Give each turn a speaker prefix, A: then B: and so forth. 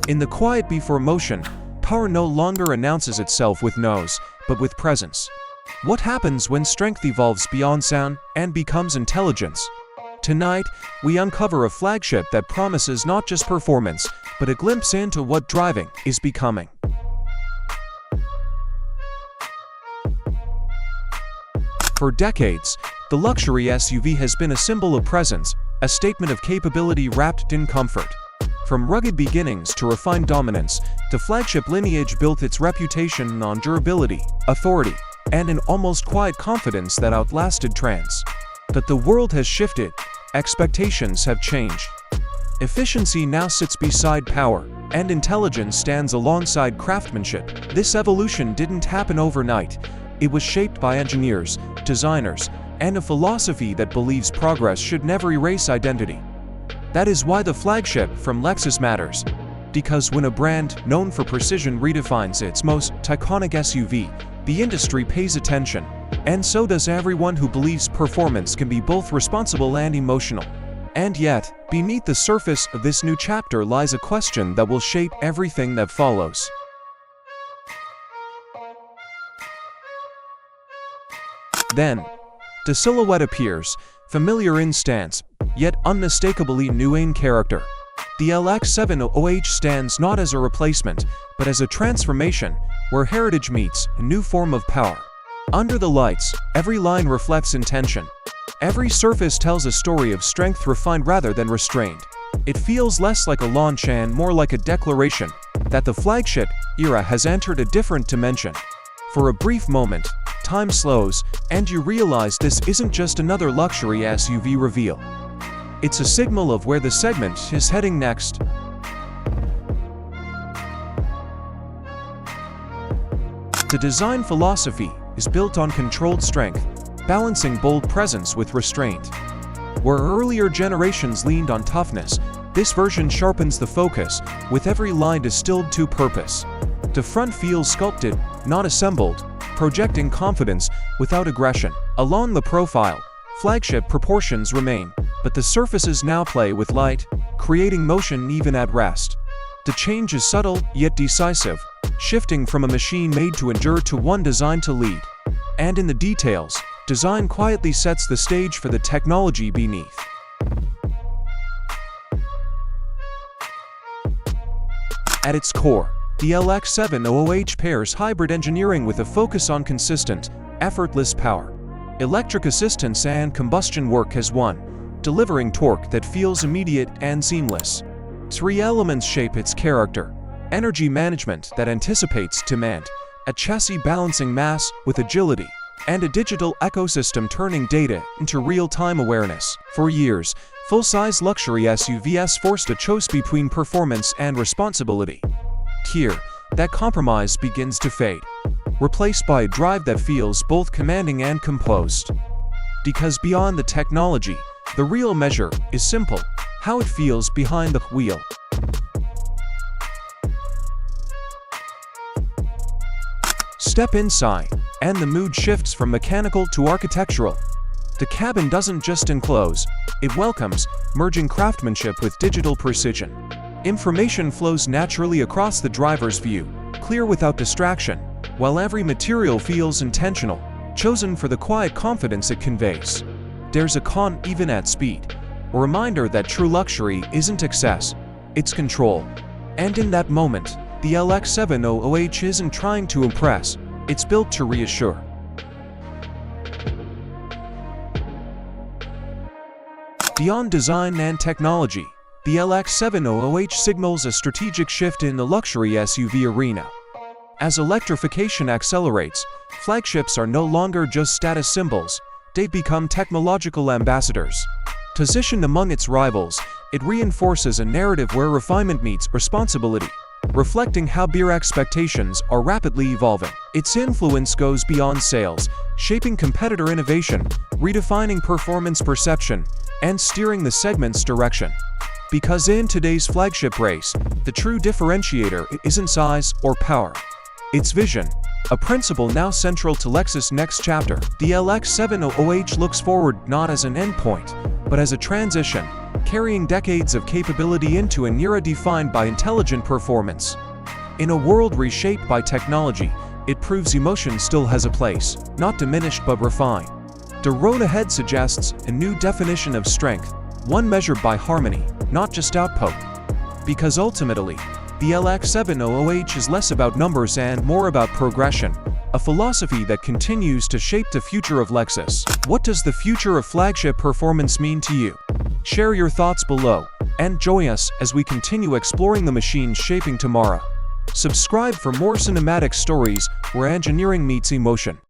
A: In the quiet before motion, power no longer announces itself with nose, but with presence. What happens when strength evolves beyond sound and becomes intelligence? Tonight, we uncover a flagship that promises not just performance, but a glimpse into what driving is becoming. For decades, the luxury SUV has been a symbol of presence, a statement of capability wrapped in comfort. From rugged beginnings to refined dominance, the flagship lineage built its reputation on durability, authority, and an almost quiet confidence that outlasted trends. But the world has shifted, expectations have changed. Efficiency now sits beside power, and intelligence stands alongside craftsmanship. This evolution didn't happen overnight. It was shaped by engineers, designers, and a philosophy that believes progress should never erase identity. That is why the flagship from Lexus matters. Because when a brand known for precision redefines its most iconic SUV, the industry pays attention. And so does everyone who believes performance can be both responsible and emotional. And yet, beneath the surface of this new chapter lies a question that will shape everything that follows. Then, the silhouette appears, familiar in stance, yet unmistakably new in character. The LX700H stands not as a replacement, but as a transformation, where heritage meets a new form of power. Under the lights, every line reflects intention. Every surface tells a story of strength refined rather than restrained. It feels less like a launch and more like a declaration that the flagship era has entered a different dimension. For a brief moment, time slows, and you realize this isn't just another luxury SUV reveal. It's a signal of where the segment is heading next. The design philosophy is built on controlled strength, balancing bold presence with restraint. Where earlier generations leaned on toughness, this version sharpens the focus, with every line distilled to purpose. The front feels sculpted, not assembled, projecting confidence without aggression. Along the profile, flagship proportions remain, but the surfaces now play with light, creating motion even at rest. The change is subtle yet decisive, shifting from a machine made to endure to one designed to lead. And in the details, design quietly sets the stage for the technology beneath. At its core, the LX700H pairs hybrid engineering with a focus on consistent, effortless power. Electric assistance and combustion work as one, delivering torque that feels immediate and seamless. Three elements shape its character: energy management that anticipates demand, a chassis balancing mass with agility, and a digital ecosystem turning data into real-time awareness. For years, full-size luxury SUVs forced a choice between performance and responsibility. Here, that compromise begins to fade, replaced by a drive that feels both commanding and composed. Because beyond the technology, the real measure is simple: how it feels behind the wheel. Step inside, and the mood shifts from mechanical to architectural. The cabin doesn't just enclose, it welcomes, merging craftsmanship with digital precision. Information flows naturally across the driver's view, clear without distraction, while every material feels intentional, chosen for the quiet confidence it conveys. There's a calm even at speed, a reminder that true luxury isn't excess, it's control. And in that moment, the LX700H isn't trying to impress, it's built to reassure. Beyond design and technology, the LX700H signals a strategic shift in the luxury SUV arena. As electrification accelerates, flagships are no longer just status symbols, they become technological ambassadors. Positioned among its rivals, it reinforces a narrative where refinement meets responsibility, reflecting how beer expectations are rapidly evolving. Its influence goes beyond sales, shaping competitor innovation, redefining performance perception, and steering the segment's direction. Because in today's flagship race, the true differentiator isn't size or power, it's vision, a principle now central to Lexus' next chapter. The LX700H looks forward not as an endpoint, but as a transition, carrying decades of capability into an era defined by intelligent performance. In a world reshaped by technology, it proves emotion still has a place, not diminished but refined. The road ahead suggests a new definition of strength, one measured by harmony, not just output. Because ultimately, the LX700H is less about numbers and more about progression, a philosophy that continues to shape the future of Lexus. What does the future of flagship performance mean to you? Share your thoughts below, and join us as we continue exploring the machines shaping tomorrow. Subscribe for more cinematic stories where engineering meets emotion.